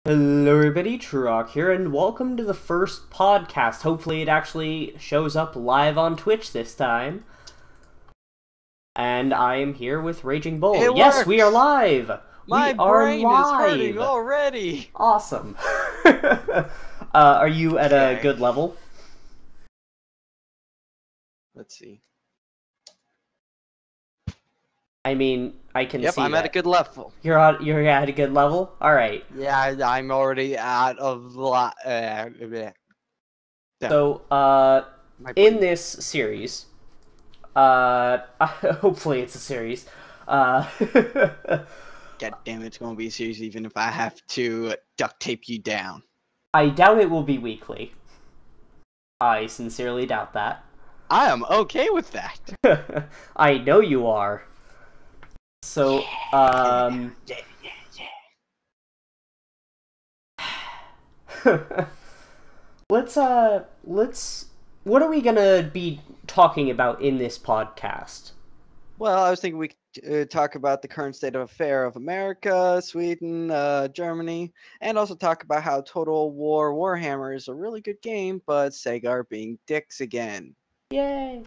Hello everybody, Trock here, and welcome to the first podcast. Hopefully it actually shows up live on Twitch this time. And I am here with Raging Bull. It Yes, works. we are live! My we are brain live. is hurting already! Awesome. Are you at a good level? Let's see. I mean, I can see I'm that. at a good level. You're at a good level? Alright. Yeah, I'm already out of So, in this series, hopefully it's a series, God damn it, it's gonna be a series even if I have to duct tape you down. I doubt it will be weekly. I sincerely doubt that. I am okay with that. I know you are. So, Yeah. let's, what are we gonna be talking about in this podcast? Well, I was thinking we could talk about the current state of affair of America, Sweden, Germany, and also talk about how Total War Warhammer is a really good game, but Sega are being dicks again. Yay!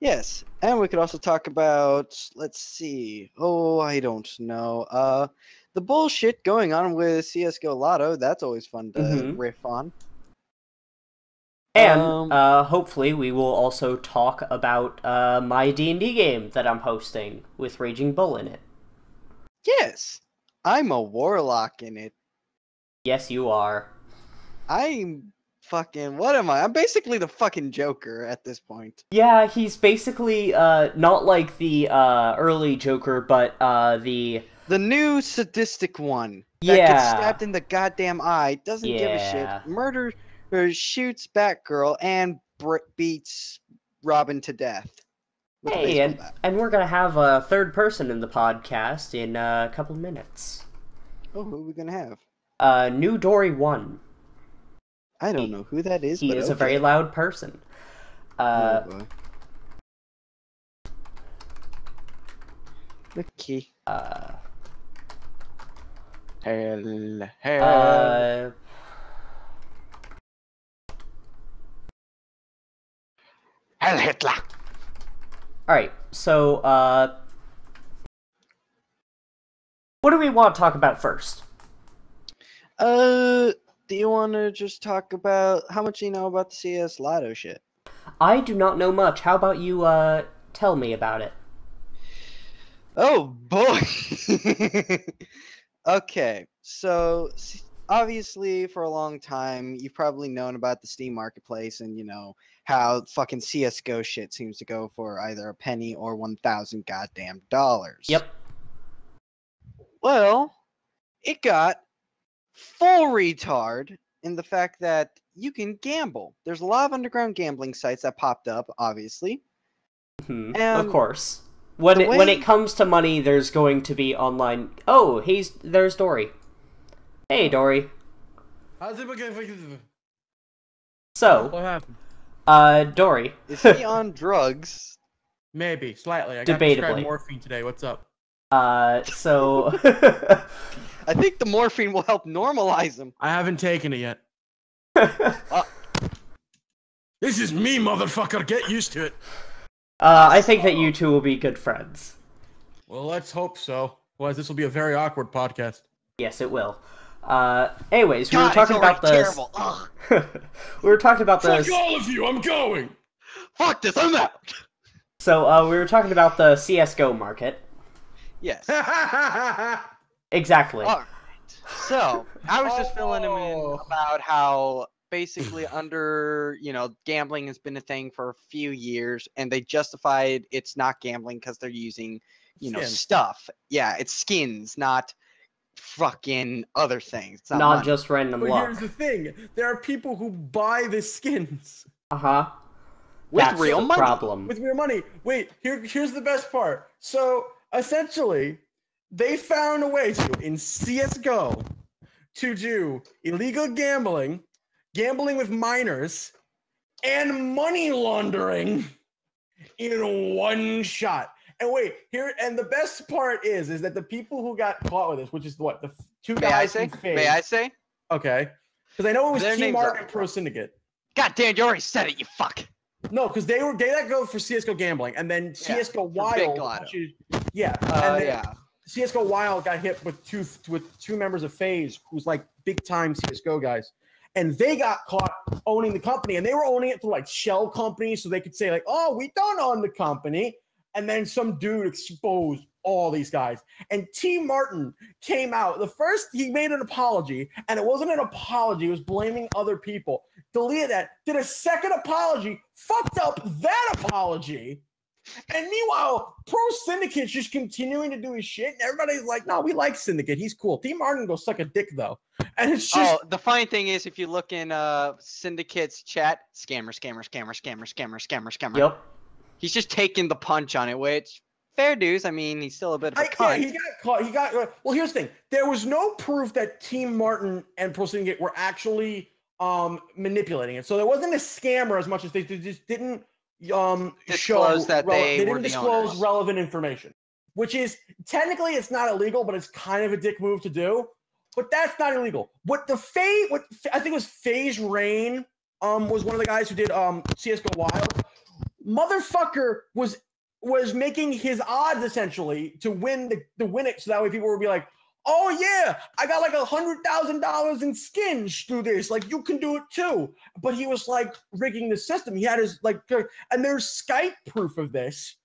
Yes, and we could also talk about, let's see, I don't know, the bullshit going on with CSGO Lotto. That's always fun to riff on. And, hopefully we will also talk about, my D&D game that I'm hosting with Raging Bull in it. Yes, I'm a warlock in it. Yes, you are. I'm fucking, what am I? I'm basically the fucking Joker at this point. Yeah, he's basically, not like the, early Joker, but, the new sadistic one. That gets stabbed in the goddamn eye, doesn't give a shit, murders, shoots Batgirl, and beats Robin to death. Hey, and we're gonna have a third person in the podcast in a couple minutes. Oh, who are we gonna have? NewDori1. I don't know who that is, He but is okay. a very loud person. Oh boy. Okay. Hell. Heil Hitler! Alright, so, what do we want to talk about first? Do you want to just talk about how much you know about the CS Lotto shit? I do not know much. How about you, tell me about it? Oh, boy! Okay, so, obviously, for a long time, you've probably known about the Steam Marketplace and, you know, how fucking CSGO shit seems to go for either a penny or 1,000 goddamn dollars. Yep. Well, it got full retard in the fact that you can gamble. There's a lot of underground gambling sites that popped up, obviously. And of course. When it comes to money, there's going to be online... Oh, there's Dory. Hey, Dory. So, what happened? Dory. Is he on drugs? Maybe, slightly. I got Debatably. prescribed morphine today. What's up? So... I think the morphine will help normalize him. I haven't taken it yet. This is me, motherfucker. Get used to it. I think that you two will be good friends. Well, let's hope so. Otherwise, this will be a very awkward podcast. Yes, it will. Anyways, we were talking about the... terrible. we were talking about the... Fuck all of you, I'm going! Fuck this, I'm out! So, we were talking about the CSGO market. Yes. Exactly. Alright. So, I was just filling him in about how basically gambling has been a thing for a few years, and they justified it's not gambling because they're using, skins. Stuff. Yeah, it's skins, not fucking other things. It's not money. just random But luck. here's the thing. There are people who buy the skins. Uh-huh. With That's real the money. problem. With real money. Wait, here's the best part. So, essentially, they found a way to, in CSGO, to do illegal gambling with minors, and money laundering in one shot. And wait, and the best part is that the people who got caught with this, which is what, the two guys from FaZe. May I say? Okay. Because I know it was Their Team names Martin are- and Pro Syndicate. God damn, you already said it, you fuck. No, because they let go for CSGO Gambling, and then CSGO Wild. CSGO Wild got hit with two members of FaZe, who's like big time CSGO guys, and they got caught owning the company, and they were owning it through like shell companies, so they could say like, "Oh, we don't own the company," and then some dude exposed all these guys, and Team Martin came out. He made an apology, and it wasn't an apology; it was blaming other people. Deleted that. Did a second apology. Fucked up that apology. And meanwhile, Pro Syndicate's just continuing to do his shit, and everybody's like, "No, we like Syndicate. He's cool." Team Martin go suck a dick though, and it's just. Oh, the funny thing is, if you look in Syndicate's chat, scammer. Yep. He's just taking the punch on it, which fair dues. I mean, he's still a bit of a cunt. Yeah, he got caught. Well, here's the thing: there was no proof that Team Martin and Pro Syndicate were actually manipulating it. So there wasn't a scammer as much as they just didn't. Disclose that they didn't disclose relevant information, which is technically it's not illegal, but it's kind of a dick move to do. But that's not illegal. What I think it was FaZe Rain was one of the guys who did CS:GO Wild. Motherfucker was making his odds essentially to win it, so that way people would be like, "Oh yeah, I got like $100,000 in skins through this. Like you can do it too." But he was like rigging the system. He had his and there's Skype proof of this.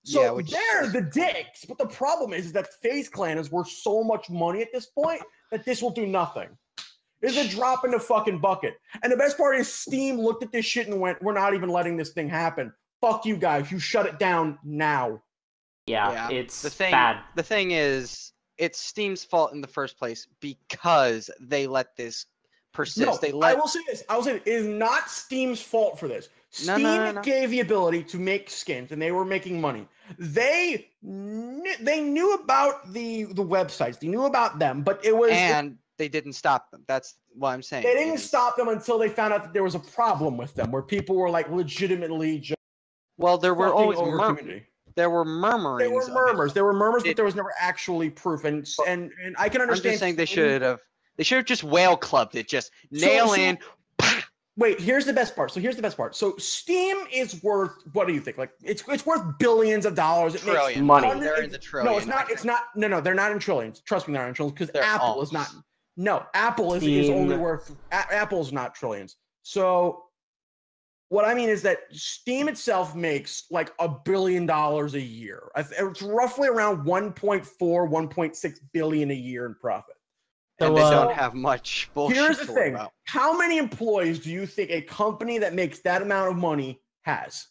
So they're the dicks. But the problem is that FaZe Clan is worth so much money at this point that this will do nothing. It's a drop in the fucking bucket. And the best part is Steam looked at this shit and went, "We're not even letting this thing happen. Fuck you guys. You shut it down now." Yeah, it's bad. The thing is, it's Steam's fault in the first place because they let this persist. No, I will say this. It is not Steam's fault for this. Steam gave the ability to make skins, and they were making money. They knew about the websites. They knew about them, but they didn't stop them. That's what I'm saying. They didn't stop them until they found out that there was a problem with them, where people were like legitimately just. Well, there were always community. There were murmurings. There were murmurs, but there was never actually proof. And I can understand. I'm just saying they should have just whale clubbed it. Just nail in. Wait, here's the best part. So Steam is worth, what do you think? Like it's worth billions of dollars. It makes money. They're in the trillion. No, it's not. It's not. No, they're not in trillions. Trust me, they're not in trillions because Apple is not. No, Apple is only worth. Apple's not trillions. So. What I mean is that Steam itself makes like $1 billion a year. It's roughly around 1.4, 1.6 billion a year in profit. And they don't have much bullshit. Here's the thing. About. How many employees do you think a company that makes that amount of money has?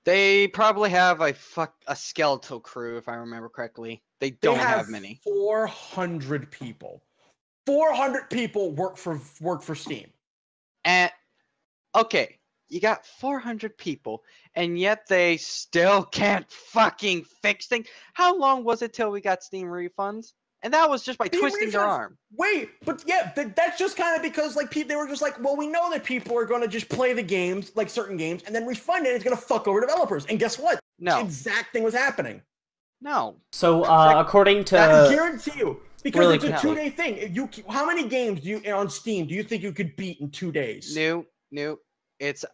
They probably have a skeletal crew, if I remember correctly. They don't have many. 400 people. 400 people work for Steam. And okay. You got 400 people, and yet they still can't fucking fix things. How long was it till we got Steam refunds? And that was just by twisting their arm. Wait, but yeah, that's just kind of because like they were just like, well, we know that people are going to just play the games, like certain games, and then refund it. And it's going to fuck over developers. And guess what? No. The exact thing was happening. No. So according to, I guarantee you, because really it's a 2-day thing. How many games on Steam do you think you could beat in 2 days? New. It's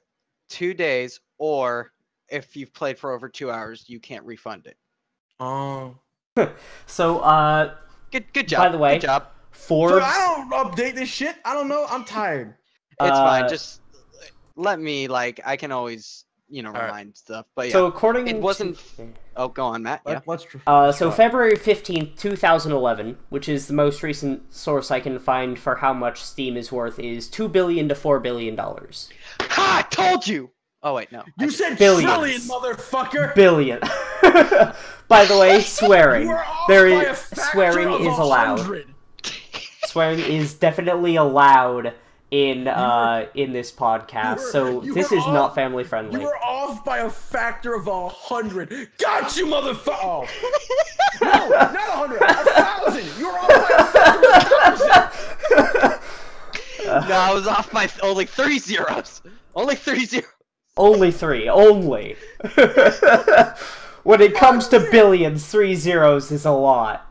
2 days, or if you've played for over 2 hours, you can't refund it. Oh. So, good job. By the way, good job. Forbes. I don't update this shit. I don't know. I'm tired. It's fine. Just let me I can always remind stuff. But yeah. So according it wasn't. Oh, go on, Matt. Yeah. So February 15th, 2011, which is the most recent source I can find for how much Steam is worth, is $2 billion to $4 billion. Ha! I told you. Oh wait, no. You said billions. Trillion, motherfucker. Billion. By the way, swearing. Swearing is allowed. Swearing is definitely allowed in this podcast, so this is not family friendly. You were off by a factor of 100. Got you, motherfucker! Oh. No, not 100, 1,000. You were off by a factor of 1,000. No, I was off by only 3 zeros. Only 3 zeros. Only 3. Only. When it comes to billions, 3 zeros is a lot.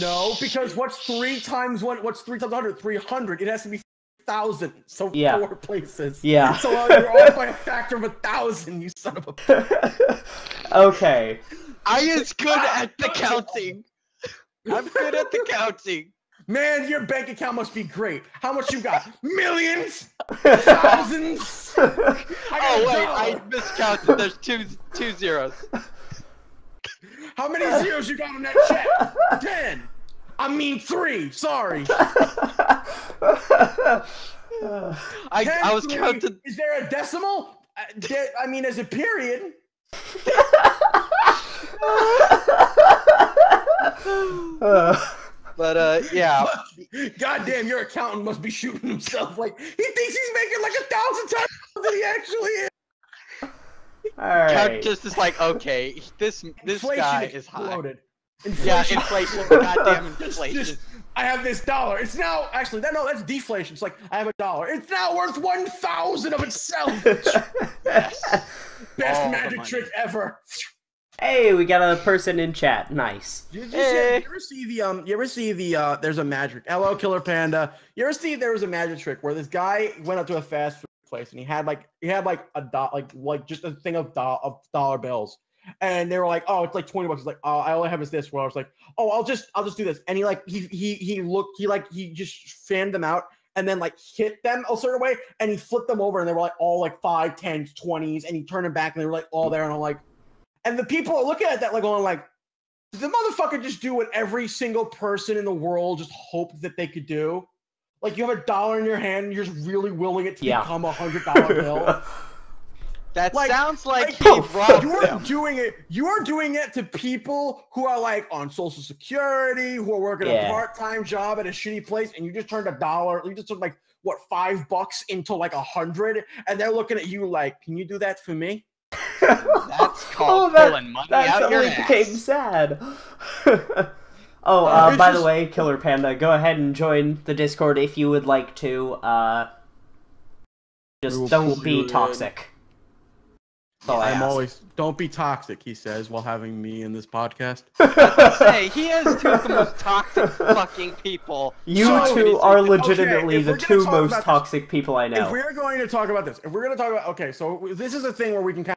No, because what's 3 times 1? What's 3 times 100? 300. It has to be 1,000. So 4 places. Yeah. So you're off by a factor of 1,000. You son of a. Okay. I is good at the counting. I'm good at the counting. Man, your bank account must be great. How much you got? Millions? Thousands? I miscounted. There's two zeros. How many zeros you got on that check? 10. I mean 3. Sorry. I was counting. Is there a decimal? I mean, there's a period. But yeah. Goddamn, your accountant must be shooting himself. Like he thinks he's making like 1,000 times more than he actually is. Alright. Just is like, okay, this guy is high. Inflation. Yeah, inflation. Goddamn inflation. I have this dollar. It's now actually that's deflation. It's like I have a dollar. It's now worth 1,000 of itself. Yes. Best magic trick ever. Hey, we got a person in chat. Nice. You ever see the there's a magic. Hello, Killer Panda. You ever see there was a magic trick where this guy went up to a fast food place and he had like just a thing of dollar bills. And they were like, "Oh, it's like $20." He's like, "Oh, I only have this." Well, I was like, "Oh, I'll just do this." And he just fanned them out and then like hit them a certain way and he flipped them over and they were like all like 5, 10s, 20s and he turned them back and they were like all there and I'm like, and the people are looking at that like going like, did the motherfucker just do what every single person in the world just hoped that they could do? Like you have a dollar in your hand and you're just really willing it to become $100 bill. That sounds like he robbed them. You are doing it to people who are like on Social Security, who are working a part-time job at a shitty place, and you just turned $1. You just took like what $5 into like 100, and they're looking at you like, "Can you do that for me?" That's called pulling money out your ass. That became sad. By the way, Killer Panda, go ahead and join the Discord if you would like to. Just don't be toxic. Don't be toxic, he says, while having me in this podcast. Hey, he has 2 of the most toxic fucking people. You two are legitimately the 2 most toxic people I know. If we're going to talk about this, so this is a thing where we can kind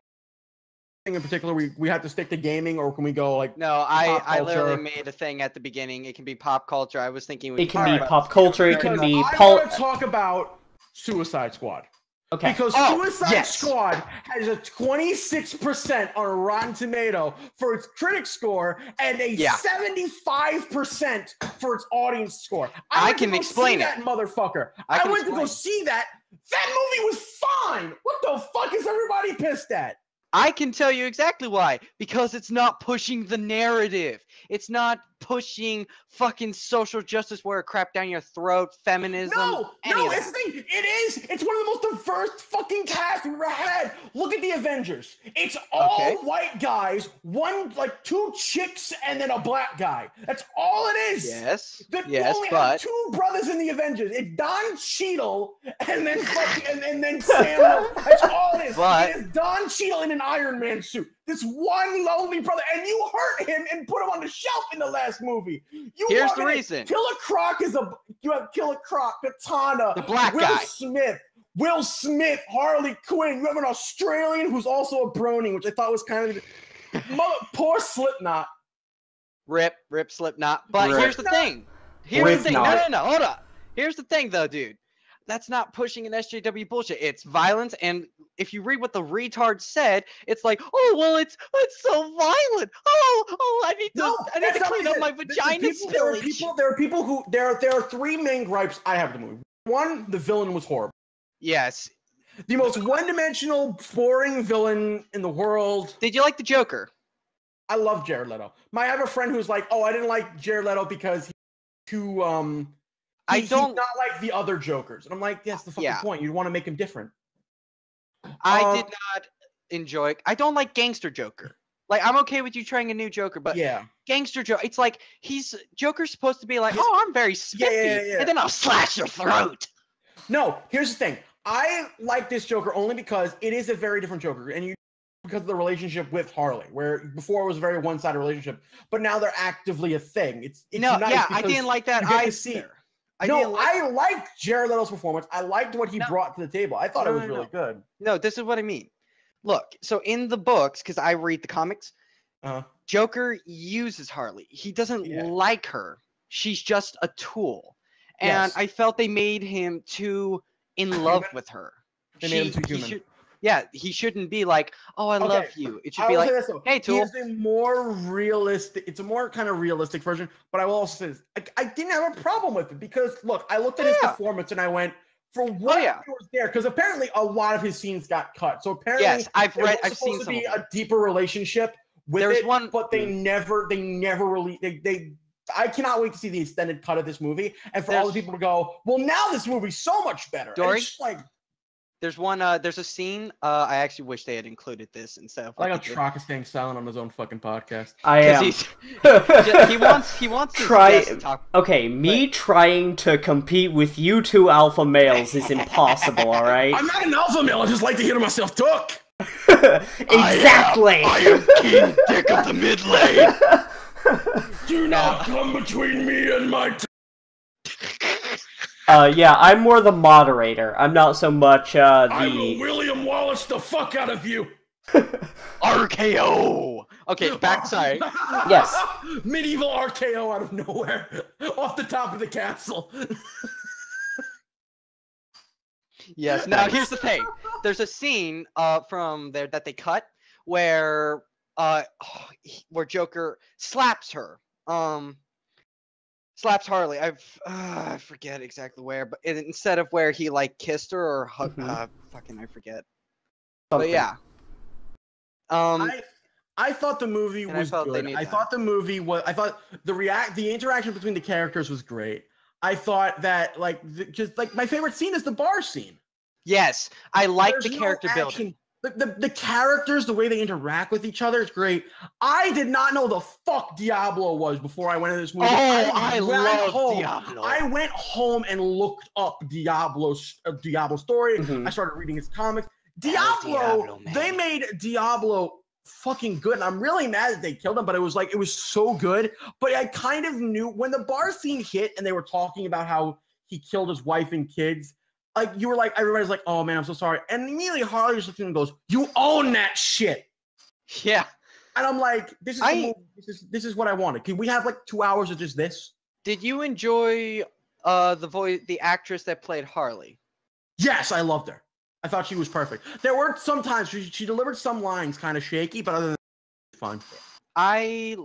of, in particular, we have to stick to gaming, or can we go like? No, I literally made a thing at the beginning. It can be pop culture. I was thinking it can be pop culture. It can be. I want to talk about Suicide Squad. Okay. Because Suicide Squad has a 26% on Rotten Tomato for its critic score and a 75% for its audience score. I can explain that motherfucker. I went to go see that. That movie was fine. What the fuck is everybody pissed at? I can tell you exactly why. Because it's not pushing the narrative. It's not pushing fucking social justice where it crap down your throat, feminism. No, it's the thing. It is. It's one of the most diverse fucking casts we've ever had. Look at the Avengers. It's all white guys, 2 chicks, and then a black guy. That's all it is. Yes. You only have 2 brothers in the Avengers. It's Don Cheadle and then and then Samuel. That's all it is. It is Don Cheadle in an Iron Man suit. This one lonely brother, and you hurt him and put him on the shelf in the last movie. Here's the reason. Killer Croc you have Killer Croc, Katana, the black Will guy. Will Smith, Harley Quinn. You have an Australian who's also a brony, which I thought was kind of poor Slipknot. Rip Slipknot. But here's the thing. No, hold up. Here's the thing, though, dude. That's not pushing an SJW bullshit. It's violence, and if you read what the retard said, it's like, oh well, it's so violent. I need to clean up my vagina spillage. There are 3 main gripes I have with the movie. 1, the villain was horrible. Yes. The most one-dimensional, boring villain in the world. Did you like the Joker? I love Jared Leto. I have a friend who's like, oh, I didn't like Jared Leto because he's too he's not like the other Jokers. And I'm like, that's the fucking point. You want to make him different. I did not enjoy it. I don't like Gangster Joker. Like, I'm okay with you trying a new Joker, but Gangster Joker, it's like Joker's supposed to be like, oh, I'm very spiffy, and then I'll slash your throat. No, here's the thing. I like this Joker only because it is a very different Joker, and because of the relationship with Harley, where before it was a very one-sided relationship, but now they're actively a thing. It's no, nice yeah, I didn't like that either. I liked Jared Leto's performance. I liked what he brought to the table. I thought it was really good. No, this is what I mean. Look, so in the books, because I read the comics, Joker uses Harley. He doesn't like her. She's just a tool. And I felt they made him too in love with her. They made him too human. He shouldn't be like, oh, I love you. It should be like, hey, tool. It's a more realistic, it's a more kind of realistic version, but I will also say this. I didn't have a problem with it because, look, I looked at his performance and I went, for what he was there, because apparently a lot of his scenes got cut. So apparently, I've seen to be a deeper relationship with it, but they never released. I cannot wait to see the extended cut of this movie, and for all the people to go, well, now this movie's so much better. Dory, there's a scene. I actually wish they had included this instead of. Like how Trock is staying silent on his own fucking podcast. I am. He wants to talk. Okay, me trying to compete with you two alpha males is impossible. All right. I'm not an alpha male. I just like to hear myself talk. Exactly. I am King Dick of the mid lane. Do not come between me and my. Yeah, I'm more the moderator. I'm not so much I will William Wallace the fuck out of you. RKO. Okay, backside. Yes. Medieval RKO out of nowhere, off the top of the castle. Yes. Now here's the thing. There's a scene from there that they cut where Joker slaps her. Slaps Harley. I forget exactly where, but instead of where he like kissed her or hugged, I forget. But yeah. I thought the movie was good. I thought the interaction between the characters was great. I thought that just my favorite scene is the bar scene. Yes, I like the character building. The characters, the way they interact with each other is great. I did not know the fuck Diablo was before I went into this movie. Oh, I love Diablo. I went home and looked up Diablo story. I started reading his comics. Diablo, they made Diablo fucking good, and I'm really mad that they killed him, but it was so good. But I kind of knew when the bar scene hit and they were talking about how he killed his wife and kids. You were like, everybody's like, oh man, I'm so sorry. And immediately Harley just looks at him and goes, you own that shit. Yeah. And I'm like, this is what I wanted. Can we have 2 hours of just this? Did you enjoy the actress that played Harley? Yes, I loved her. I thought she was perfect. There were some times she delivered some lines kind of shaky, but other than that, fun. I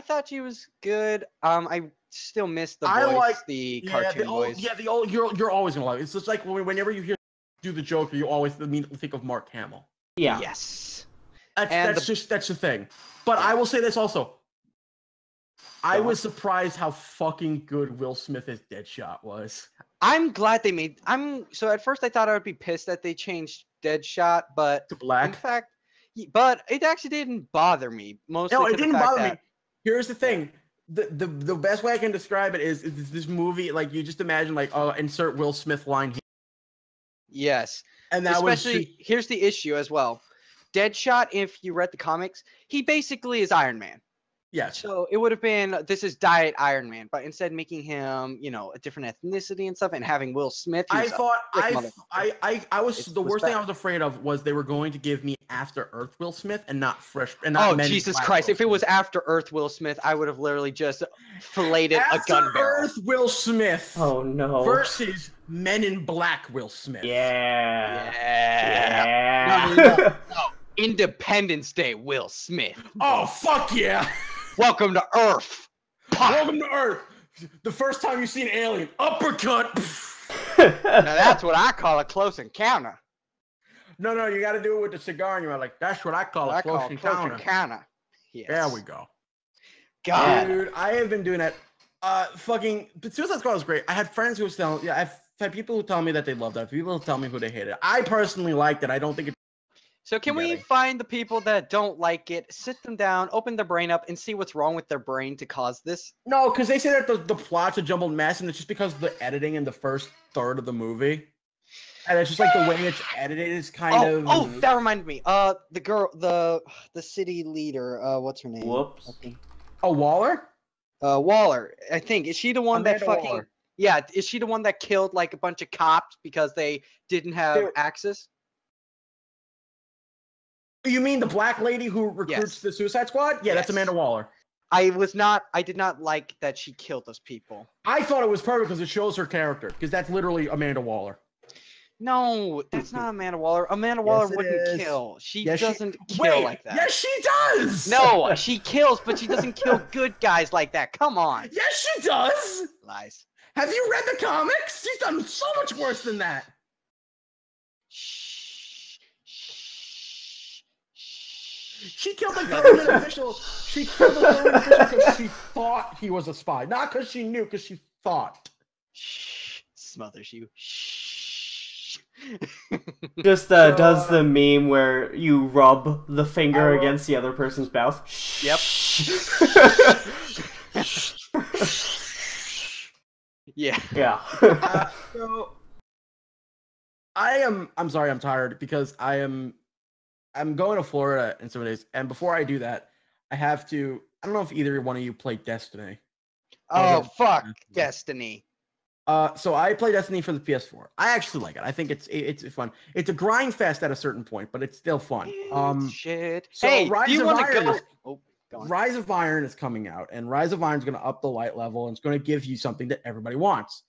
thought she was good. I still miss the voice, the cartoon voice. Yeah, the old. You're always gonna love it. It's just like whenever you hear do the Joker, you always immediately think of Mark Hamill. Yeah. Yes. That's the thing. But I will say this also. I was surprised how fucking good Will Smith as Deadshot was. I'm glad they made. So at first I thought I would be pissed that they changed Deadshot, but to black. In fact, but it actually didn't bother me. Mostly no, it didn't bother me. Here's the thing. The best way I can describe it is this movie, you just imagine insert Will Smith line here. Yes. And that here's the issue as well. Deadshot, if you read the comics, he basically is Iron Man. Yes. So it would have been, this is Diet Iron Man, but instead making him, a different ethnicity and stuff, and having Will Smith. The worst thing I was afraid of was they were going to give me After Earth Will Smith and not fresh. And not Jesus Christ! If it was After Earth Will Smith, I would have literally just filleted a gun barrel. After Earth Will Smith. Oh no. Versus Men in Black Will Smith. Yeah. No. Independence Day Will Smith. Oh fuck yeah. Welcome to Earth. Welcome to Earth. The first time you see an alien, uppercut. Now that's what I call a close encounter. No, you got to do it with the cigar in your mouth. That's what I call a close encounter. Yes. There we go. God, dude, I have been doing that. Suicide Squad was great. I had friends who was telling. Yeah, I've had people who tell me that they loved that. People who tell me who they hated it. I personally liked it. I don't think it. So can we find the people that don't like it, sit them down, open their brain up, and see what's wrong with their brain to cause this? No, because they say that the plot's a jumbled mess, and it's just because of the editing in the first third of the movie. And it's just like the way it's edited is kind of. Oh, that reminded me. The girl, the city leader. What's her name? Whoops. Oh, Waller. Waller. I think is she the one Amanda that fucking? Waller. Yeah, is she the one that killed like a bunch of cops because they didn't have access? You mean the black lady who recruits the Suicide Squad? Yeah, that's Amanda Waller. I did not like that she killed those people. I thought it was perfect because it shows her character, because that's literally Amanda Waller. No, that's not Amanda Waller. Amanda Waller wouldn't kill. She doesn't kill like that. Yes, she does! No, she kills, but she doesn't kill good guys like that. Come on. Yes, she does! Lies. Have you read the comics? She's done so much worse than that. She killed the government official. She killed the government official because she thought he was a spy. Not because she knew, because she thought. Shh. Smothers you. Shh. Just does the meme where you rub the finger against the other person's mouth. Yep. Yeah. Yeah. So I'm sorry, I'm tired because I'm going to Florida in 7 days, and before I do that, I have to. I don't know if either one of you played Destiny. Oh fuck, Destiny. So I play Destiny for the PS4. I actually like it. I think it's fun. It's a grind fest at a certain point, but it's still fun. Shit. So hey, Rise do you of want to Iron go? Rise of Iron is coming out, and Rise of Iron is going to up the light level, and it's going to give you something that everybody wants.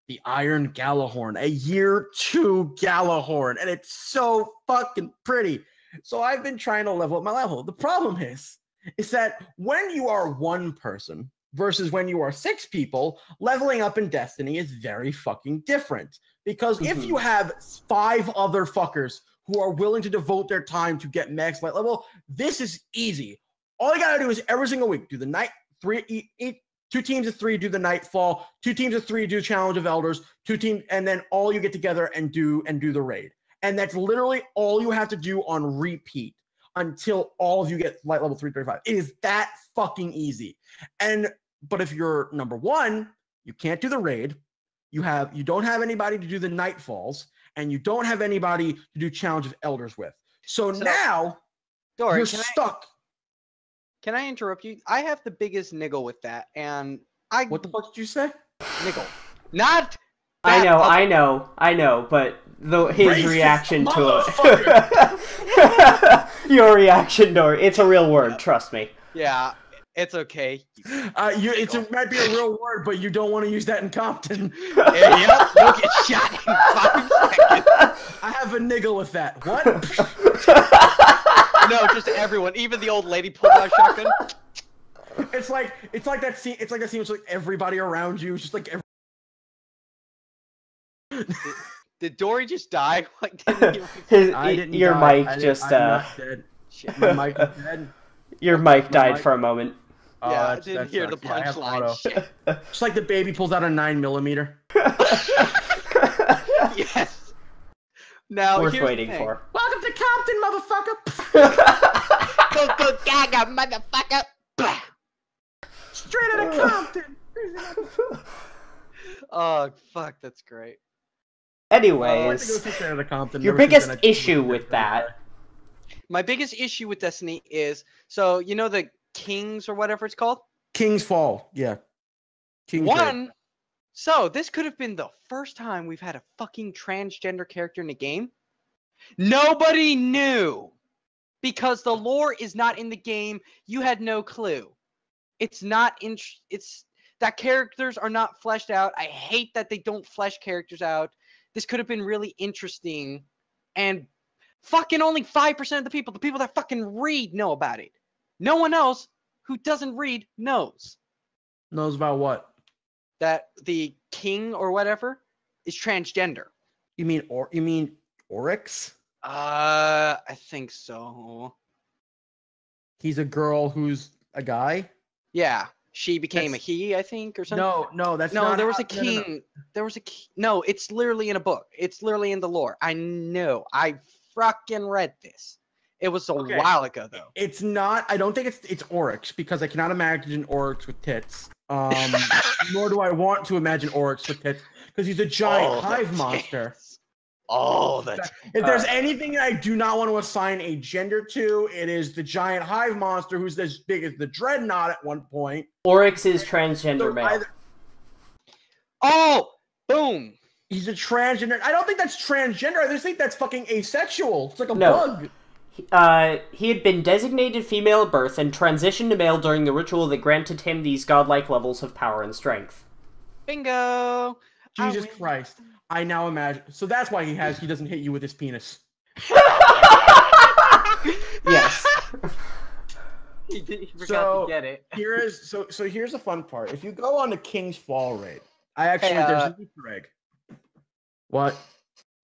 The Iron Galahorn, a year 2 Galahorn, and it's so fucking pretty. So I've been trying to level up my level. The problem is that when you are one person versus when you are 6 people, leveling up in Destiny is very fucking different. Because if you have 5 other fuckers who are willing to devote their time to get max light level, this is easy. All you gotta do is every single week do the night 3. 2 teams of 3 do the Nightfall. 2 teams of 3 do Challenge of Elders. 2 teams, and then all you get together and do the raid. And that's literally all you have to do on repeat until all of you get light level 335. It is that fucking easy. But if you're number 1, you can't do the raid. You don't have anybody to do the Nightfalls, and you don't have anybody to do Challenge of Elders with. So now Dory, you're stuck. Can I interrupt you? I have the biggest niggle with that, and What the fuck did you say? Niggle. Not. I know, but his reaction to it. Your reaction, Dory. It's a real word, trust me. Yeah, it's okay. It might be a real word, but you don't want to use that in Compton. Yep, you'll get shot in 5 seconds. I have a niggle with that. What? No, just everyone. Even the old lady pulled out a shotgun. It's like that scene. It's like that scene with like everybody around you. It's just like. Did Dory just die? Like, your mic just. I'm not dead. Shit. My mic is dead. Your mic died for a moment. Yeah, I didn't hear the punchline. Just like the baby pulls out a 9mm. Yes. Now, worth waiting for. Welcome to Compton, motherfucker. Go gaga, motherfucker. Straight out of Compton. Oh fuck, that's great. Anyways, your biggest issue with that. My biggest issue with Destiny is, so you know the Kings or whatever it's called? King's Fall, yeah. King's Raid. So this could have been the first time we've had a fucking transgender character in the game. Nobody knew. Because the lore is not in the game, you had no clue. It's not that characters are not fleshed out. I hate that they don't flesh characters out. This could have been really interesting, and fucking only 5% of the people that fucking read, know about it. No one else who doesn't read knows. Knows about what? That the king or whatever is transgender. You mean Oryx? I think so. He's a girl who's a guy? Yeah. She became a he, I think, or something. No, that's no. Not there was a king. No. There was a no. It's literally in a book. It's literally in the lore. I know. I fucking read this. It was a while ago, though. It's not. I don't think it's Oryx, because I cannot imagine Oryx with tits. Nor do I want to imagine Oryx with tits, because he's a giant hive monster. Oh, that's... If there's anything I do not want to assign a gender to, it is the giant hive monster who's as big as the Dreadnought at one point. Oryx is transgender male. Oh! Boom! He's a transgender. I don't think that's transgender. I just think that's fucking asexual. It's like a bug. He had been designated female at birth and transitioned to male during the ritual that granted him these godlike levels of power and strength. Bingo! Jesus Christ. I now imagine. So that's why he doesn't hit you with his penis. Yes. He forgot to get it. Here's the fun part. If you go on the King's Fall raid, there's an Easter egg. What?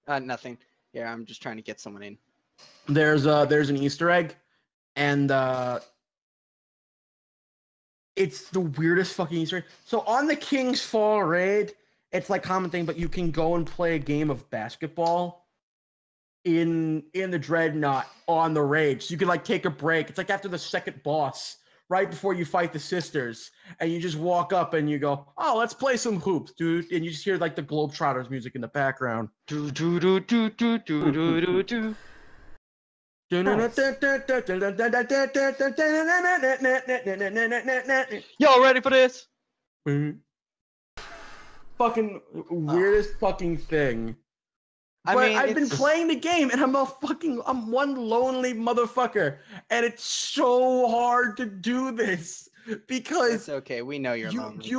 Nothing. Yeah, I'm just trying to get someone in. There's an Easter egg, and it's the weirdest fucking Easter egg. So on the King's Fall raid, it's like common thing, but you can go and play a game of basketball in the Dreadnought on the raid. So you can like take a break. It's like after the second boss, right before you fight the sisters, and you just walk up and you go, "Oh, let's play some hoops, dude!" And you just hear like the Globetrotters music in the background. Do do do do do do do do do. Nice. Y'all ready for this? Fucking weirdest fucking thing. I've been playing the game and I'm one lonely motherfucker, and it's so hard to do this because it's okay. We know you're lonely.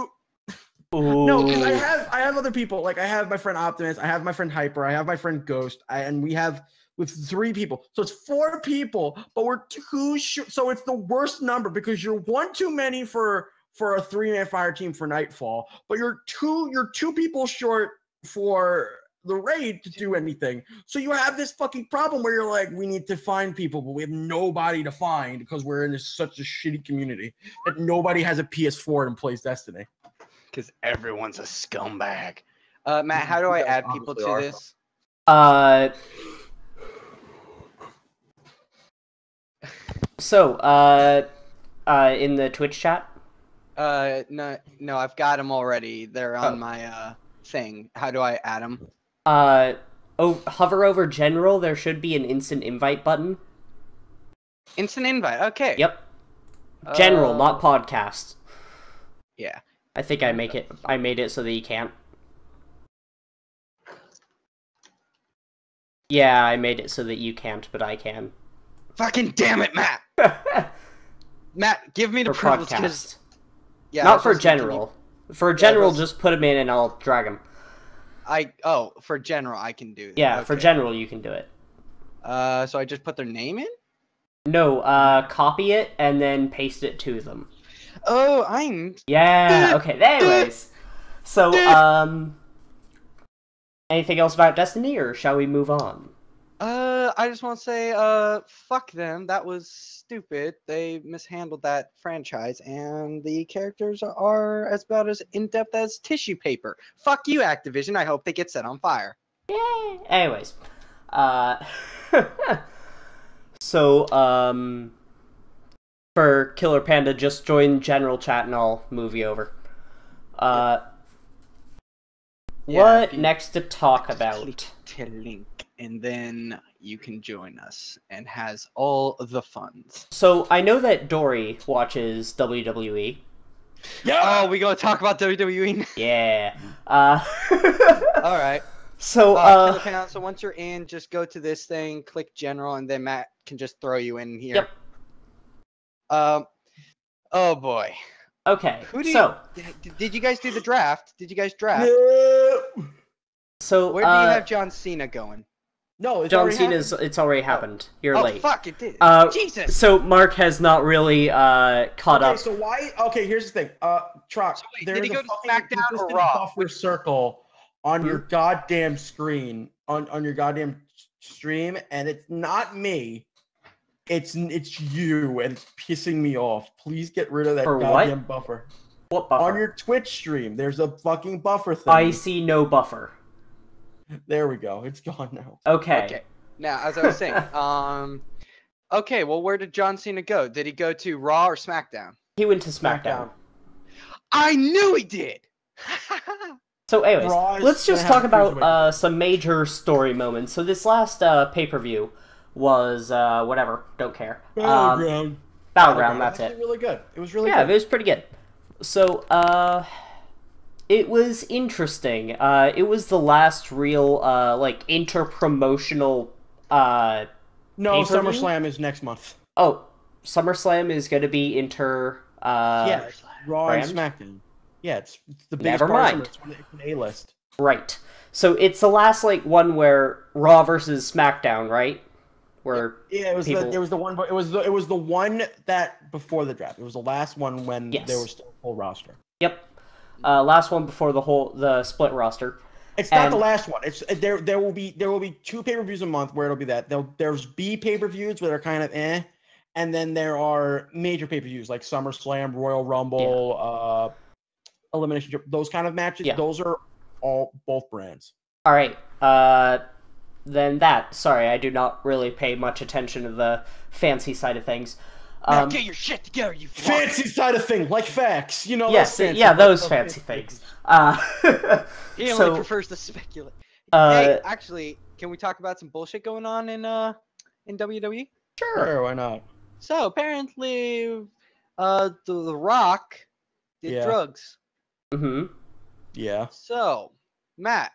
No, because I have other people. Like I have my friend Optimus, I have my friend Hyper, I have my friend Ghost, and we have with 3 people. So it's 4 people, but we're too so it's the worst number because you're one too many for a 3-man fire team for Nightfall, but you're two people short for the raid to do anything. So you have this fucking problem where you're like, we need to find people, but we have nobody to find because we're in such a shitty community that nobody has a PS4 and plays Destiny. Because everyone's a scumbag. Matt, how do I add people to this? In the Twitch chat? No, I've got them already. They're on my thing. How do I add them? Hover over General. There should be an instant invite button. Instant invite. Okay. Yep. General, not podcast. Yeah. I think I made it so that you can't. Yeah, I made it so that you can't, but I can. Fucking damn it, Matt! Matt, give me the privilege. Yeah, not for General. For General, just put him in and I'll drag him. For General, I can do that. Yeah, okay. For General, you can do it. So I just put their name in? No, copy it and then paste it to them. Oh, Yeah, okay, anyways. So, anything else about Destiny, or shall we move on? I just want to say, fuck them. That was stupid. They mishandled that franchise, and the characters are about as in-depth as tissue paper. Fuck you, Activision. I hope they get set on fire. Yay! Anyways. So, for Killer Panda, just join general chat and I'll move you over. What next to talk about? To link, and then you can join us and has all the funds. So I know that Dory watches WWE. Yeah. Oh, we gonna talk about WWE? Yeah. All right. So so once you're in, just go to this thing, click general, and then Matt can just throw you in here. Yep. Oh boy. Okay. Did you guys do the draft? Did you guys draft? No. So where do you have John Cena going? No, John Cena's. It's already happened. You're late. Oh fuck! It did. Jesus. So Mark has not really caught up. So why? Okay, here's the thing. Troc, there's a fucking buffer circle on your goddamn screen, on your goddamn stream, and it's not me. It's you, and it's pissing me off. Please get rid of that goddamn buffer. What buffer? On your Twitch stream, there's a fucking buffer thing. I see no buffer. There we go. It's gone now. Okay. Now, as I was saying, okay, well, where did John Cena go? Did he go to Raw or SmackDown? He went to SmackDown. I knew he did! So anyways, Raw is let's just gonna talk have about some major story moments. So this last pay-per-view was whatever, don't care. Battleground. Battleground, that's it. Really good. It was really yeah, good. it was pretty good. So it was interesting. It was the last real like inter-promotional No, pay-per-view? SummerSlam is next month. Oh, SummerSlam is going to be inter. Yeah, Raw brand? and SmackDown. Yeah, it's the biggest Never part of mind. SummerSlam. It's an A-list. Right. So it's the last like one where Raw versus SmackDown, right? Where Yeah, it was people... it was the one. It was the one that before the draft. It was the last one when there was still a full roster. Yep. Last one before the split roster. It's not the last one. It's there will be 2 pay-per-views a month where it'll be that. There's B pay-per-views where they're kind of and then there are major pay-per-views like SummerSlam, Royal Rumble, Elimination, those kind of matches. Yeah. Those are all both brands. All right. Then that. Sorry, I do not really pay much attention to the fancy side of things. Now get your shit together, you Fancy side of thing, like facts. You know. Yes, those fancy things. He only prefers to speculate. Hey, actually, can we talk about some bullshit going on in WWE? Sure, why not? So apparently, the Rock did drugs. Mm-hmm. Yeah. So, Matt,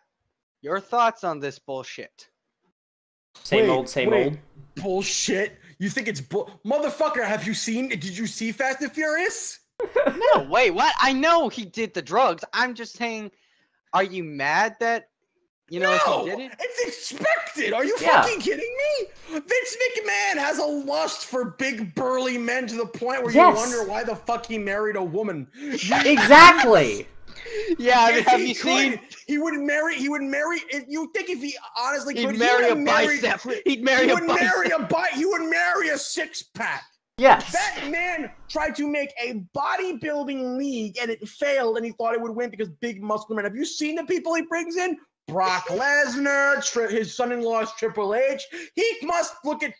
your thoughts on this bullshit? Same old. Bullshit. You think it's motherfucker? Did you see Fast and Furious? No, wait, what? I know he did the drugs. I'm just saying, are you mad that he did it? It's expected. Are you fucking kidding me? Vince McMahon has a lust for big burly men to the point where you wonder why the fuck he married a woman. Exactly. Yeah, I mean, have you seen? He would marry. If you think if he honestly could, he'd marry a bicep. He'd marry a bicep. He would marry a 6-pack. Yes. That man tried to make a bodybuilding league and it failed, and he thought it would win because big muscular men. Have you seen the people he brings in? Brock Lesnar, his son-in-law is Triple H. He must look at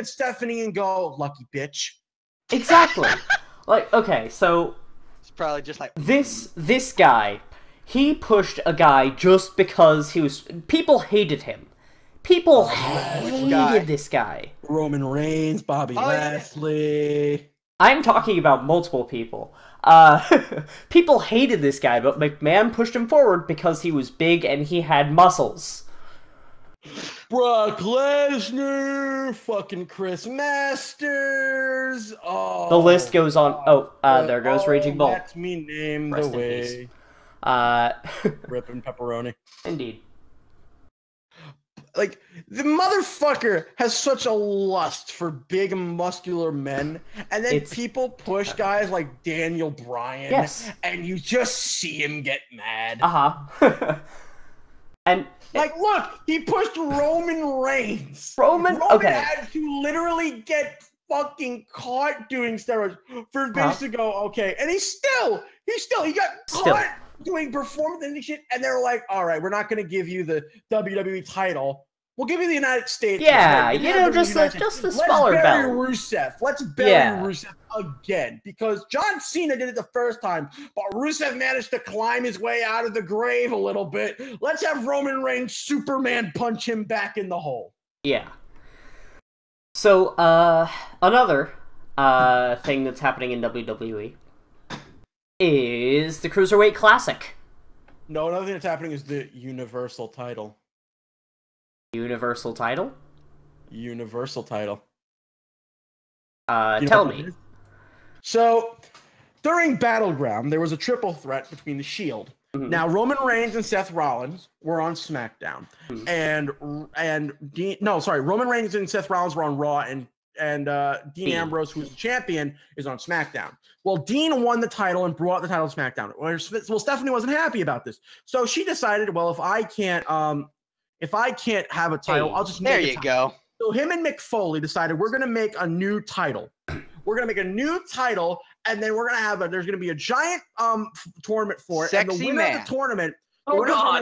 Stephanie and go, "Lucky bitch." Exactly. Like, okay, so it's probably just like this guy. He pushed a guy just because people hated him. People hated this guy. Roman Reigns, Bobby Lashley. Yeah. I'm talking about multiple people. People hated this guy, but McMahon pushed him forward because he was big and he had muscles. Brock Lesnar, fucking Chris Masters. Oh, the list goes on. There goes Raging Bull. Let me name Rest the way. Ripping pepperoni. Indeed. Like, the motherfucker has such a lust for big muscular men, and then people push guys like Daniel Bryan, and you just see him get mad. And like, look, he pushed Roman Reigns. Roman had to literally get fucking caught doing steroids for Vince to go, okay, and he got caught doing performance and shit, and they were like, all right, we're not going to give you the WWE title. We'll give you the United States. Yeah, just the smaller belt. Let's bury Rusev again, because John Cena did it the first time, but Rusev managed to climb his way out of the grave a little bit. Let's have Roman Reigns Superman punch him back in the hole. Yeah. So, another thing that's happening in WWE is the Cruiserweight Classic. No, another thing that's happening is the Universal title. Universal title? Universal title. Tell me. So, during Battleground, there was a triple threat between the Shield. Mm-hmm. Now, Roman Reigns and Seth Rollins were on SmackDown. Mm-hmm. Roman Reigns and Seth Rollins were on Raw, and Dean Ambrose, who's the champion, is on SmackDown. Well, Dean won the title and brought the title to SmackDown. Well, Stephanie wasn't happy about this, so she decided, well, if I can't have a title, I'll just make there you go. So him and Mick Foley decided we're going to make a new title. We're going to make a new title, and then we're going to have there's going to be a giant tournament for it. Sexy and the winner of the tournament,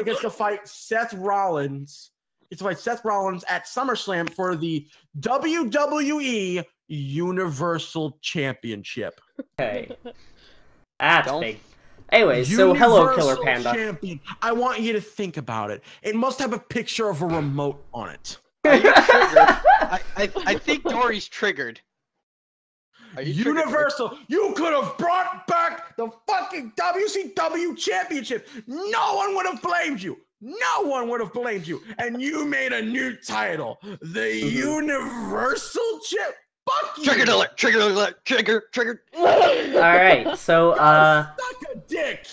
gets to fight Seth Rollins. It's to fight Seth Rollins at SummerSlam for the WWE Universal Championship. Okay. That's big. Anyways, so hello, Killer Universal Panda. Champion. I want you to think about it. It must have a picture of a remote on it. Are you triggered? I think Dory's triggered. Are you triggered, Universal, you could have brought back the fucking WCW Championship. No one would have blamed you. No one would have blamed you. And you made a new title, the Universal Champ. Fuck you. Triggered alert! Triggered alert! Triggered! All right, so Suck a dick.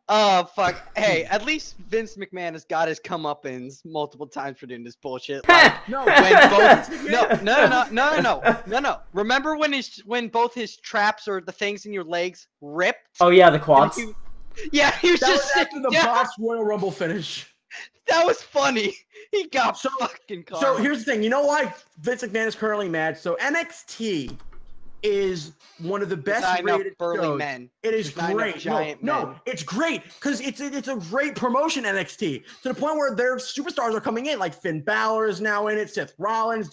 Oh fuck! Hey, at least Vince McMahon has got his comeuppance multiple times for doing this bullshit. Like, No, when both no. Remember when both his traps or the things in your legs ripped? oh yeah, the quads. He was that just was after the down. botched Royal Rumble finish. That was funny. He got fucking caught. So here's the thing. You know why Vince McMahon is currently mad? So NXT is one of the best Design of rated burly shows. men. It is Design of great. giant No, men. it's great because it's a great promotion, NXT, to the point where their superstars are coming in. Like Finn Balor is now in it, Seth Rollins,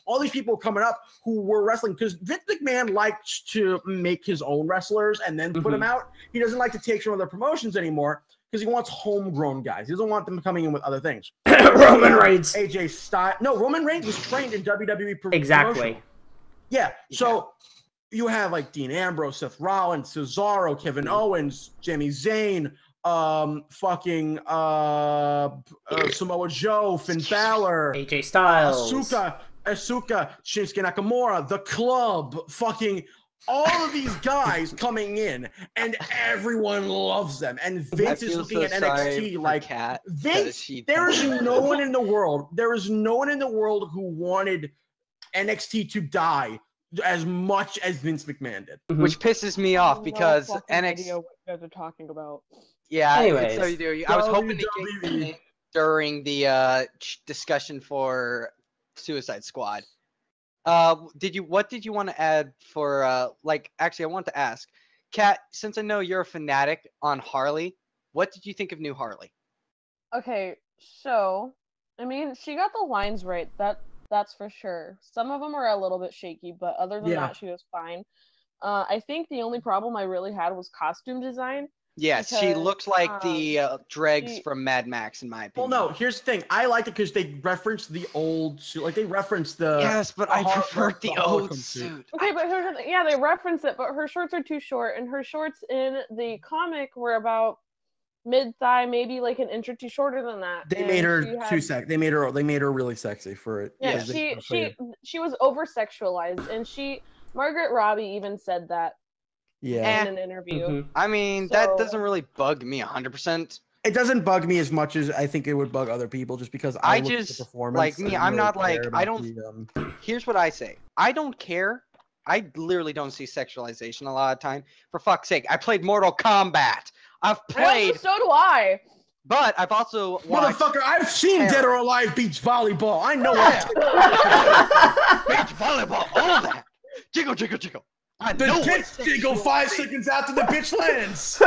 all these people coming up who were wrestling, because Vince McMahon likes to make his own wrestlers and then put them out. He doesn't like to take some of their promotions anymore because he wants homegrown guys. He doesn't want them coming in with other things. Roman Reigns. AJ Styles. No, Roman Reigns was trained in WWE. Exactly. Promotion. Yeah. So you have like Dean Ambrose, Seth Rollins, Cesaro, Kevin Owens, Sami Zayn, Samoa Joe, Finn Balor, AJ Styles, Asuka, Shinsuke Nakamura, The Club, fucking all of these guys coming in, and everyone loves them. And Vince is looking at NXT like, Kat, Vince, there is no one in the world who wanted NXT to die as much as Vince McMahon did. Which pisses me off because NXT. What you guys are talking about? Yeah, Anyways. so you do. I was hoping to get in during the discussion for Suicide Squad. What did you want to add for actually I want to ask Kat, since I know you're a fanatic on Harley, what did you think of new Harley? Okay, so I mean, she got the lines right. That's for sure. Some of them were a little bit shaky, but other than that, she was fine. I think the only problem I really had was costume design. Yes, because, she looks like the dregs from Mad Max, in my opinion. Well, no, here's the thing. I liked it because they referenced the old suit. Like, they referenced the... Yes, but I prefer the old suit. Okay, but here's the thing. Yeah, they referenced it, but her shorts are too short, and her shorts in the comic were about mid-thigh, maybe like an inch or two shorter than that. They made her too sexy. They made her really sexy for it. Yeah, she was over-sexualized, and Margaret Robbie even said that. Yeah. In an interview. I mean, that doesn't really bug me 100%. It doesn't bug me as much as I think it would bug other people, just because I look at the performance. Like me, I'm not like, I don't. Here's what I say. I don't care. I literally don't see sexualization a lot of time. For fuck's sake, I played Mortal Kombat. I've played. So do I. But I've also watched. Motherfucker, I've seen Dead or Alive beach volleyball. I know what. Beach volleyball, all that. Jiggle, jiggle, jiggle. The tits jiggle 5 seconds after the bitch lands.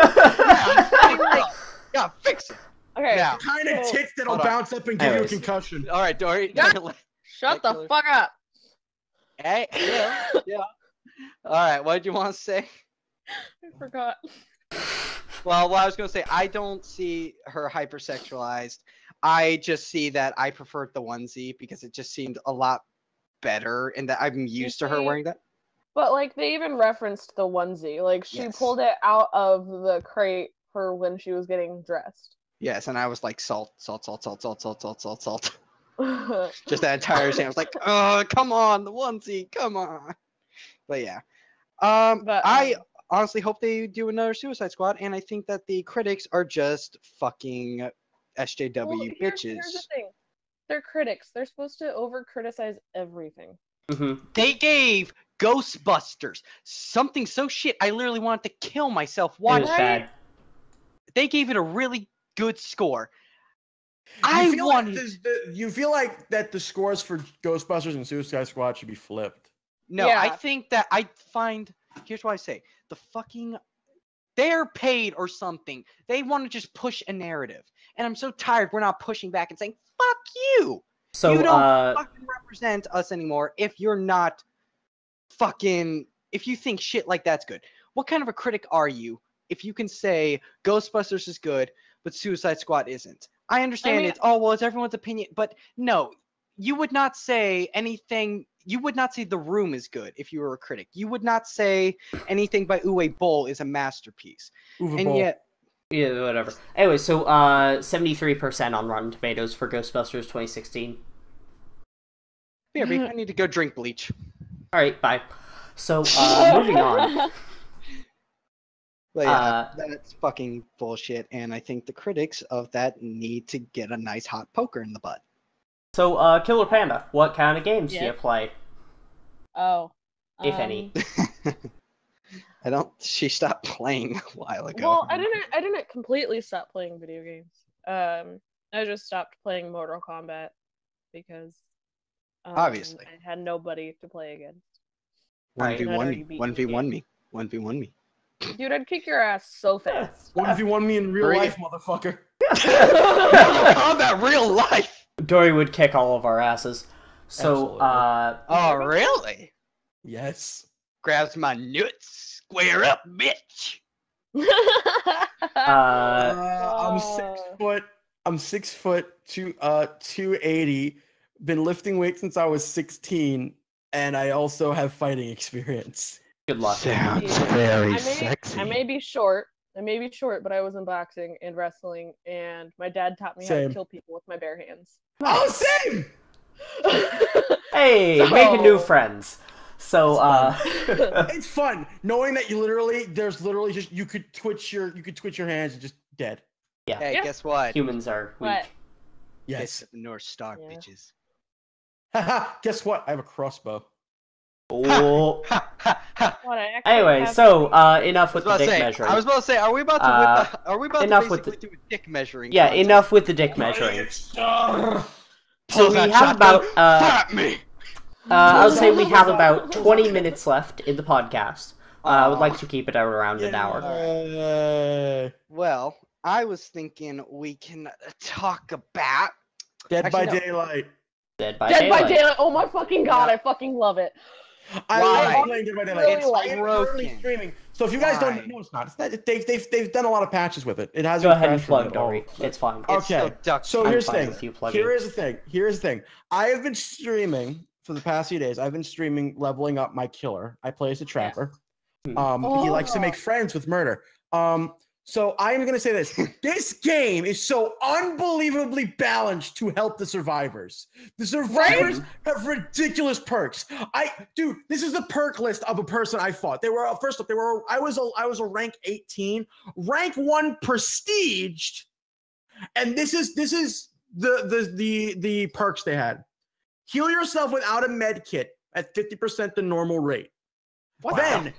Yeah, fix it. Okay. Now, kind of tits that'll bounce up and give you a concussion. All right, Dory. Shut the fuck up. Hey, yeah. All right, what did you want to say? I forgot. Well, what I was going to say, I don't see her hypersexualized. I just see that I preferred the onesie because it just seemed a lot better, and that I'm used to her wearing that. But like they even referenced the onesie, like she pulled it out of the crate for when she was getting dressed. Yes, and I was like salt. Just that entire scene. I was like, oh, come on, the onesie, come on. But yeah, I honestly hope they do another Suicide Squad, and I think that the critics are just fucking SJW bitches. Here's the thing. They're critics. They're supposed to over-criticize everything. They gave Ghostbusters something so shit I literally wanted to kill myself watching. It was bad. They gave it a really good score. You feel like that the scores for Ghostbusters and Suicide Squad should be flipped. No, Yeah. I think that here's what I say. They're paid or something. They want to just push a narrative. And I'm so tired we're not pushing back and saying, fuck you. So, you don't fucking represent us anymore if you're not fucking, if you think shit like that's good. what kind of a critic are you if you can say Ghostbusters is good, but Suicide Squad isn't? I understand it's everyone's opinion, but no, you would not say anything. You would not say The Room is good if you were a critic. You would not say anything by Uwe Boll is a masterpiece. Yet, yeah, whatever. Anyway, so 73% on Rotten Tomatoes for Ghostbusters 2016. BRB, I need to go drink bleach. All right, bye. So moving on. But yeah, that's fucking bullshit, and I think the critics of that need to get a nice hot poker in the butt. So, Killer Panda, what kind of games do you play? Oh. If any. She stopped playing a while ago. Well, I didn't completely stop playing video games. I just stopped playing Mortal Kombat because obviously I had nobody to play against. 1v1 me. 1v1 me. Dude, I'd kick your ass so fast. 1v1 me in real life, motherfucker. Mortal Kombat real life. Dory would kick all of our asses. So, oh, really? Yes. Grabs my nuts. Square up, bitch. I'm 6 foot, 280. Been lifting weights since I was 16, and I also have fighting experience. Good luck. Sounds very sexy. I may be short, but I was in boxing and wrestling, and my dad taught me how to kill people with my bare hands. Oh, same! Hey, making new friends. So, it's fun knowing that there's literally just you could twitch your hands and just dead. Yeah. Hey, guess what? Humans are weak. What? Yes. The North Star, bitches. Haha. Guess what? I have a crossbow. Oh. Anyway, so enough with the dick measuring. I was about to say, are we about to basically do a dick measuring? Yeah, enough with the dick measuring. So we have about I'll say we have about 20 minutes left in the podcast. I would like to keep it around an hour. Well, I was thinking we can talk about Dead by Daylight. Dead by Daylight. Oh my fucking god, I fucking love it. I love playing Dead by Daylight. It's broken. Streaming. So if you guys don't know, it's not. They've done a lot of patches with it. It hasn't. Go ahead and plug, Dory. It's fine. Okay. So here's the thing. Here's the thing. I have been streaming for the past few days. I've been streaming leveling up my killer. I play as a trapper. He likes to make friends with murder. So I am going to say this. This game is so unbelievably balanced to help the survivors. The survivors have ridiculous perks. Dude, this is the perk list of a person I fought. I was a rank 18, rank 1 prestiged, and this is the perks they had. Heal yourself without a med kit at 50% the normal rate. Wow. Then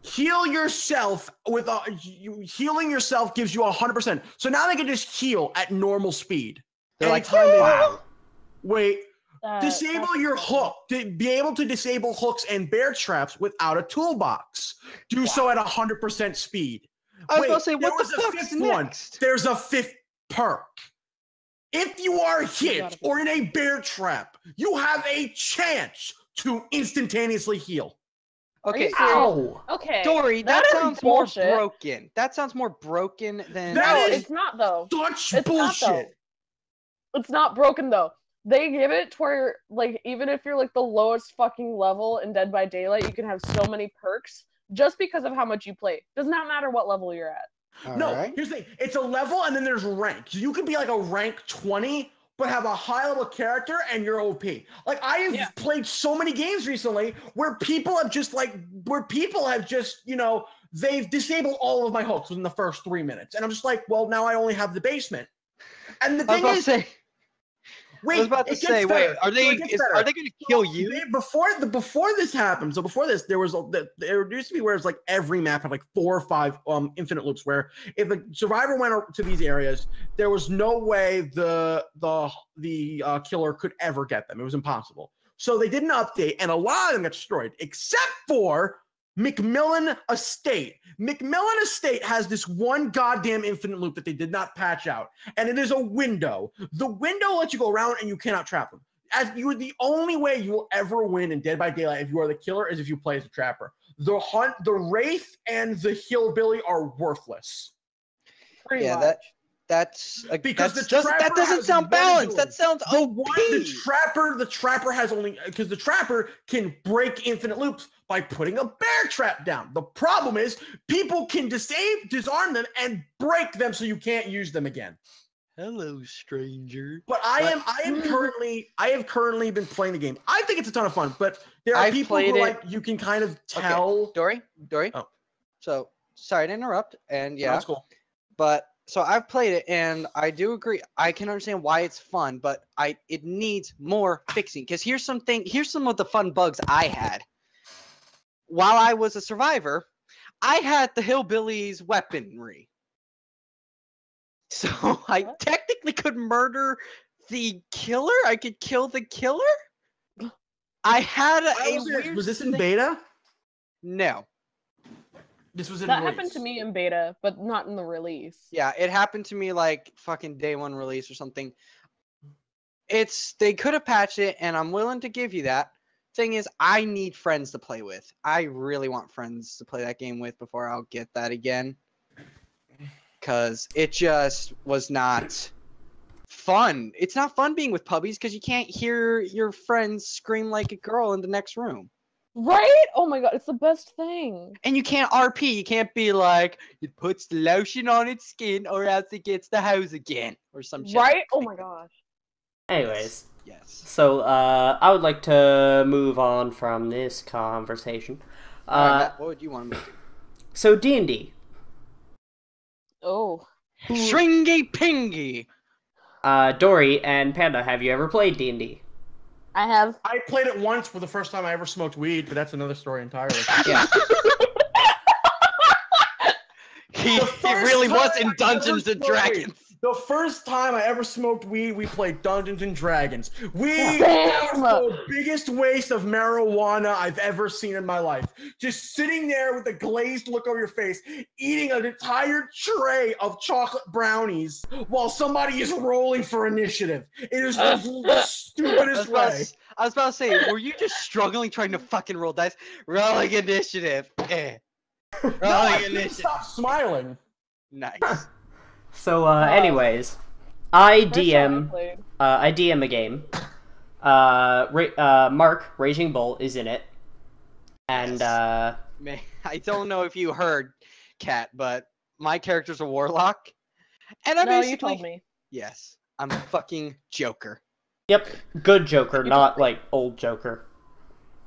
heal yourself with healing yourself gives you 100%. So now they can just heal at normal speed. They're like, wow. Wait, disable your hook. To be able to disable hooks and bear traps without a toolbox. Do so at 100% speed. I was going to say, what the fuck's next? There's a fifth perk. If you are hit or in a bear trap, you have a chance to instantaneously heal. Okay. Ow. Okay. Dory, that sounds more broken. That sounds more broken than. It's not though. Such bullshit. It's not broken though. They give it to where, like, even if you're like the lowest fucking level in Dead by Daylight, you can have so many perks just because of how much you play. Does not matter what level you're at. Here's the thing. It's a level and then there's rank. So you could be like a rank 20, but have a high level character and you're OP. Like I have played so many games recently where people have just they've disabled all of my hooks within the first 3 minutes. And I'm just like, well, now I only have the basement. And the thing is, I was about to say, are they going to kill you? Before this happened, so before this, there used to be where it's like every map had like 4 or 5 infinite loops where if a survivor went to these areas, there was no way the killer could ever get them. It was impossible. So they did an update, and a lot of them got destroyed, except for McMillan Estate. McMillan Estate has this one goddamn infinite loop that they did not patch out, and it is a window. The window lets you go around, and you cannot trap them. As you are the only way you will ever win in Dead by Daylight if you are the killer is if you play as a trapper. the Wraith and the Hillbilly are worthless. Pretty much. That's because that doesn't sound balanced. That sounds OP. The trapper has only because the trapper can break infinite loops by putting a bear trap down. The problem is people can disarm them and break them so you can't use them again. Hello, stranger. But I have currently been playing the game. I think it's a ton of fun, but there are people who like you can kind of tell. Okay. Dory. Oh. So sorry to interrupt, and yeah, that's cool. But so I've played it, and I do agree. I can understand why it's fun, but it needs more fixing. Because here's some of the fun bugs I had. While I was a survivor, I had the hillbillies' weaponry. So I technically could murder the killer. I could kill the killer. I had a weird was this in beta? No. This was in that happened to me in beta, but not in the release. Yeah, it happened to me like fucking day one release or something. They could have patched it, and I'm willing to give you that. Thing is, I need friends to play with. I really want friends to play that game with before I'll get that again. Because it just was not fun. It's not fun being with puppies because you can't hear your friends scream like a girl in the next room. Right? Oh my god, it's the best thing. And you can't RP. You can't be like, it puts the lotion on its skin or else it gets the house again. Or some shit. Right? Oh my gosh. Anyways. Yes. So, I would like to move on from this conversation. Matt, what would you want me to do? So, D&D. Oh. Stringy Pingy! Dory and Panda, have you ever played D&D? I have. I played it once for the first time I ever smoked weed, but that's another story entirely. Yeah. he really was in Dungeons and Dragons. The first time I ever smoked weed, we played Dungeons and Dragons. That was the biggest waste of marijuana I've ever seen in my life. Just sitting there with a glazed look over your face, eating an entire tray of chocolate brownies while somebody is rolling for initiative. It is the stupidest way. I was about to say, were you just struggling trying to fucking roll dice? Rolling initiative. I couldn't stop smiling. Nice. So, anyways, I DM a game. Mark, Raging Bull, is in it. And, Man, I don't know if you heard, Kat, but my character's a warlock. And you told me. Yes, I'm a fucking Joker. Yep, good Joker, not, like, old Joker.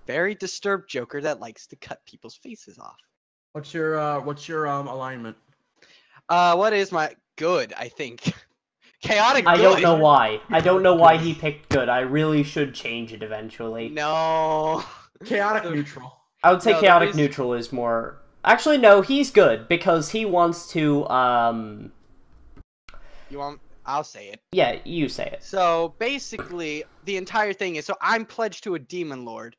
Very disturbed Joker that likes to cut people's faces off. What's your alignment? What is my... Good, I think. Chaotic good. I don't know why. I don't know why he picked good. I really should change it eventually. No. Chaotic neutral. I would say chaotic neutral is more... Actually, no, he's good, because he wants to, You want... I'll say it. Yeah, you say it. So, basically, the entire thing is... So, I'm pledged to a demon lord,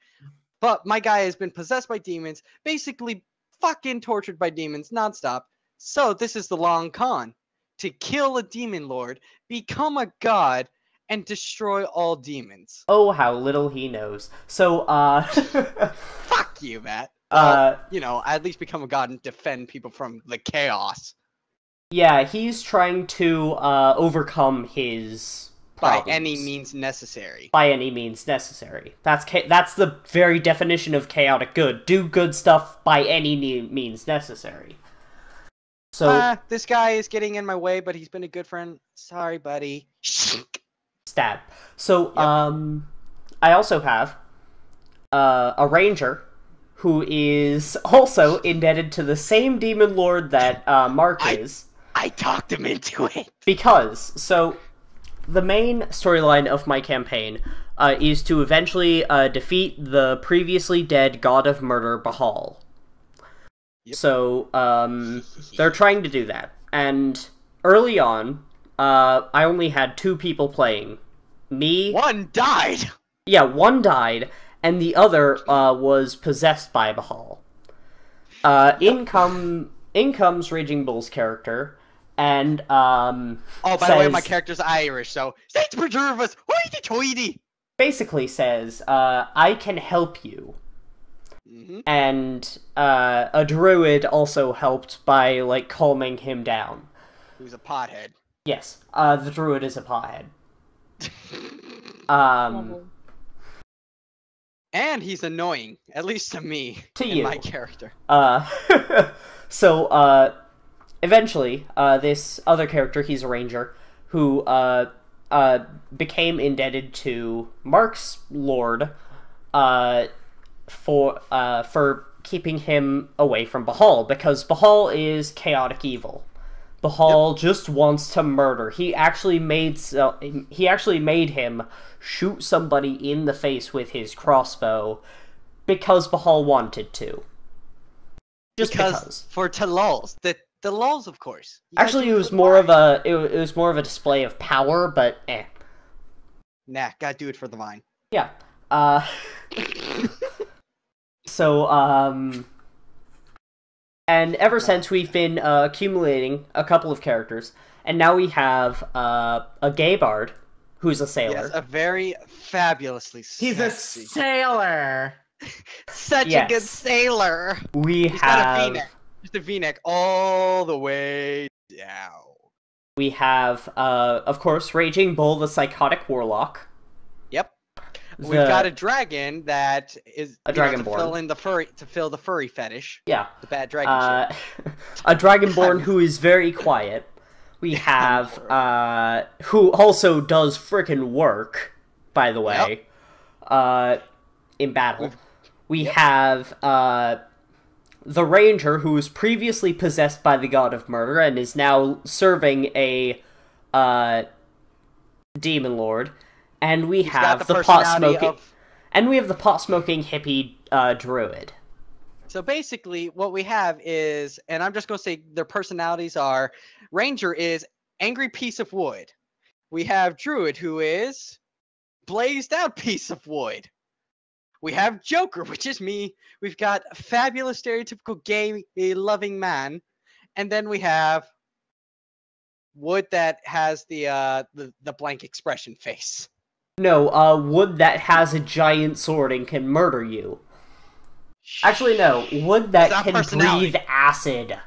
but my guy has been possessed by demons, basically fucking tortured by demons nonstop. So, this is the long con. To kill a demon lord, become a god, and destroy all demons. Oh, how little he knows. So, Fuck you, Matt. You know, at least become a god and defend people from the chaos. Yeah, he's trying to, overcome his problems. By any means necessary. By any means necessary. That's the very definition of chaotic good. Do good stuff by any means necessary. So, this guy is getting in my way, but he's been a good friend. Sorry, buddy. Stab. So, I also have a ranger who is also indebted to the same demon lord that Mark is. I talked him into it. Because, so, the main storyline of my campaign is to eventually defeat the previously dead god of murder, Bahal. Yep. So, they're trying to do that. And early on, I only had 2 people playing. Me... One died! Yeah, one died, and the other was possessed by Bahal. In comes Raging Bull's character, and, Oh, by the way, my character's Irish, so... Saints preserve us! Hoity-toity! Basically says, I can help you. And a druid also helped by, like, calming him down. Who's a pothead. Yes, the druid is a pothead. Um... And he's annoying, at least to me, to in you. my character. So, eventually, this other character, he's a ranger, who, became indebted to Mark's lord, for keeping him away from Bahal, because Bahal is chaotic evil. Bahal just wants to murder. He actually made him shoot somebody in the face with his crossbow because Bahal wanted to. Just because. For to lulz. The lulz, of course. Actually, it was more of a display of power, but eh. Nah, gotta do it for the vine. Yeah. So, and ever since, we've been accumulating a couple of characters, and now we have a gay bard who's a sailor. Yes, a very fabulously sexy. He's a sailor. Such a good sailor. He's got a V-neck. Just a V-neck all the way down. We have, of course, Raging Bull, the psychotic warlock. Yep. We've got a dragon that is a dragonborn to fill the furry fetish. Yeah, the bad dragon shit. A dragonborn who is very quiet. We have who also does frickin' work, by the way. In battle, we have the ranger who was previously possessed by the god of murder and is now serving a demon lord. And we have the pot-smoking... And we have the pot-smoking hippie druid. So basically, what we have is... And I'm just going to say their personalities are... Ranger is angry piece of wood. We have druid, who is... blazed out piece of wood. We have Joker, which is me. We've got fabulous, stereotypical gay, loving man. And then we have... wood that has the blank expression face. No, wood that has a giant sword and can murder you. Actually, no. Wood that can breathe acid.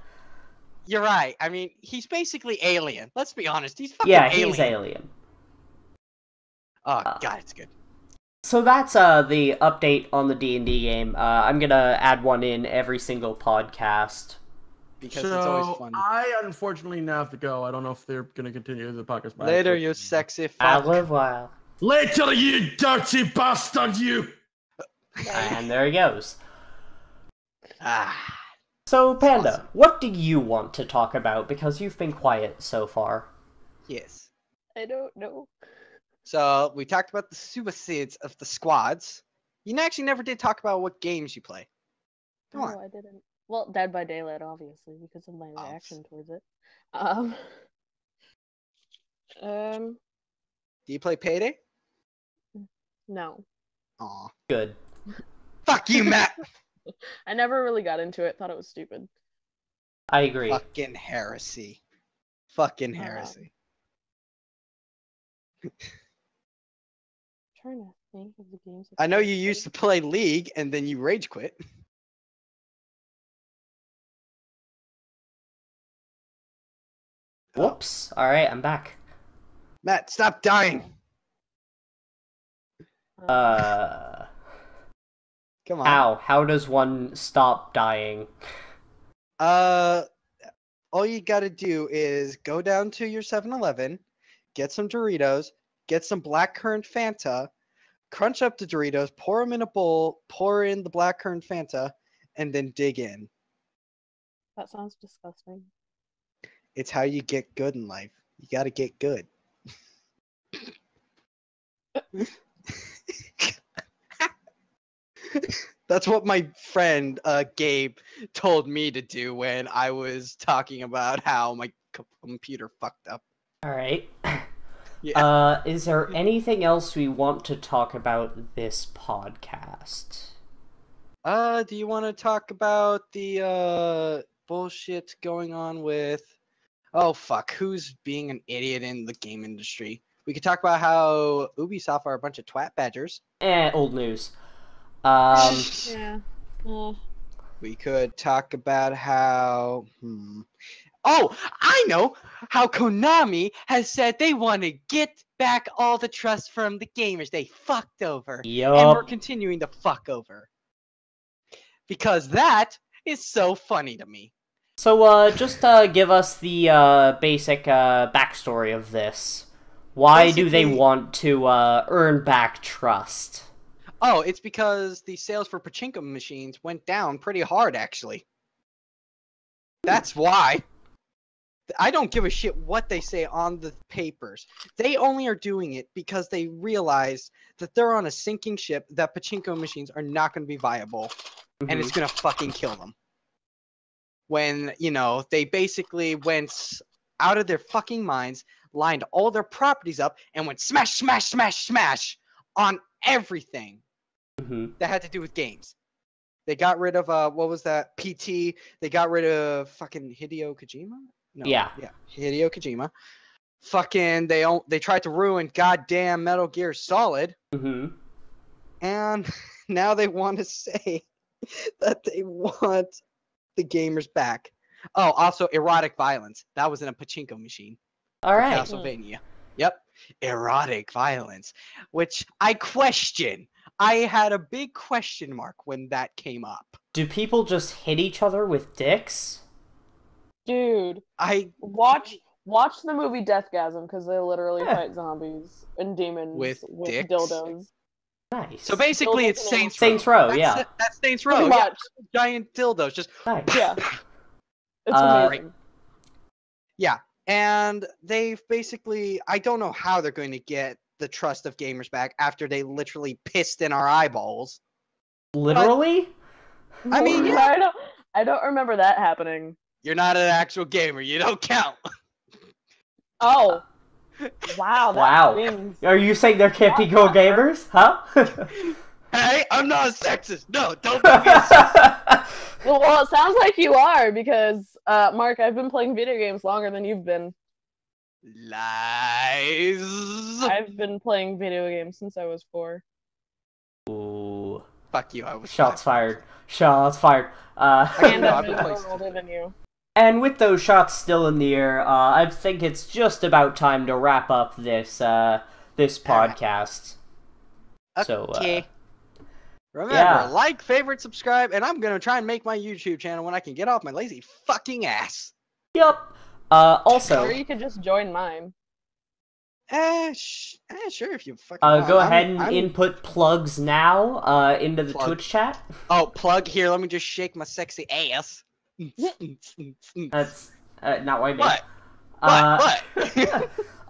You're right. I mean, he's basically alien. Let's be honest. He's fucking alien. Yeah, he's alien. Oh, God, it's good. So that's the update on the D&D game. I'm gonna add one in every single podcast. Because it's always fun. I unfortunately now have to go. I don't know if they're gonna continue the podcast. Later, you sexy fuck. Au revoir. Later, you dirty bastard, you! And there he goes. Ah. So, Panda, what do you want to talk about? Because you've been quiet so far. Yes. I don't know. So, we talked about the suicides of the squads. You actually never did talk about what games you play. Come on. No, I didn't. Well, Dead by Daylight, obviously, because of my reaction towards it. Do you play Payday? No. Aw. Good. Fuck you, Matt! I never really got into it. Thought it was stupid. I agree. Fucking heresy. Fucking heresy. Trying to think of the games. I know you used to play League and then you rage quit. Whoops. Alright, I'm back. Matt, stop dying! Come on. How does one stop dying? All you gotta do is go down to your 7-Eleven, get some Doritos, get some blackcurrant Fanta, crunch up the Doritos, pour them in a bowl, pour in the blackcurrant Fanta, and then dig in. That sounds disgusting. It's how you get good in life. You gotta get good. That's what my friend Gabe told me to do when I was talking about how my computer fucked up. Alright. Yeah. Is there anything else we want to talk about this podcast? Do you want to talk about the bullshit going on with... Oh, fuck. Who's being an idiot in the game industry? We could talk about how Ubisoft are a bunch of twat badgers. Old news. Yeah. We could talk about how... Oh, I know! How Konami has said they want to get back all the trust from the gamers they fucked over. Yup. And we're continuing to fuck over. Because that is so funny to me. So, just give us the basic backstory of this. Why do they want to earn back trust? Oh, it's because the sales for pachinko machines went down pretty hard, actually. That's why. I don't give a shit what they say on the papers. They only are doing it because they realize that they're on a sinking ship, that pachinko machines are not going to be viable, and it's going to fucking kill them. When, you know, they basically went out of their fucking minds, lined all their properties up, and went smash, smash, smash, smash on everything that had to do with games. They got rid of, what was that, PT, they got rid of fucking Hideo Kojima? No, yeah, Hideo Kojima. Fucking, they tried to ruin goddamn Metal Gear Solid. And now they want to say that they want the gamers back. Oh, also erotic violence. That was in a pachinko machine. All right. Castlevania. Yep. Erotic violence, which I question. I had a big question mark when that came up. Do people just hit each other with dicks? Dude, I watch the movie Deathgasm, because they literally fight zombies and demons with dildos. Nice. So basically, it's Saints Row. Saints Row, yeah. That's Saints Row. Yeah. Giant dildos, just nice. Yeah. It's amazing. Yeah, and they've basically, I don't know how they're going to get the trust of gamers back after they literally pissed in our eyeballs. Literally? I mean, yeah. I don't remember that happening. You're not an actual gamer. You don't count. Oh. Wow. Wow. Means... Are you saying there can't be girl gamers? Huh? Hey, I'm not a sexist. No, don't be a sexist. Well, it sounds like you are, because, Mark, I've been playing video games longer than you've been. Lies. I've been playing video games since I was 4. Ooh. Fuck you, I was Shots fired. Shots fired. And I've been older than you. And with those shots still in the air, I think it's just about time to wrap up this this podcast. Okay. So, remember, like, favorite, subscribe, and I'm gonna try and make my YouTube channel when I can get off my lazy fucking ass. Yup. Also, or you could just join mine. Sure, if you fucking go ahead and input plugs now into the Twitch chat. Oh, plug here. Let me just shake my sexy ass. That's not what I meant.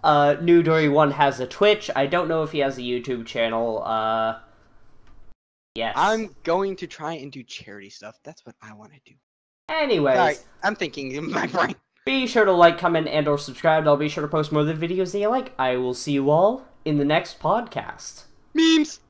What? NewDori1 has a Twitch. I don't know if he has a YouTube channel. Yes. I'm going to try and do charity stuff. That's what I want to do. Anyways. Sorry, I'm thinking in my brain. Be sure to like, comment, and or subscribe. I'll be sure to post more of the videos that you like. I will see you all in the next podcast. Memes!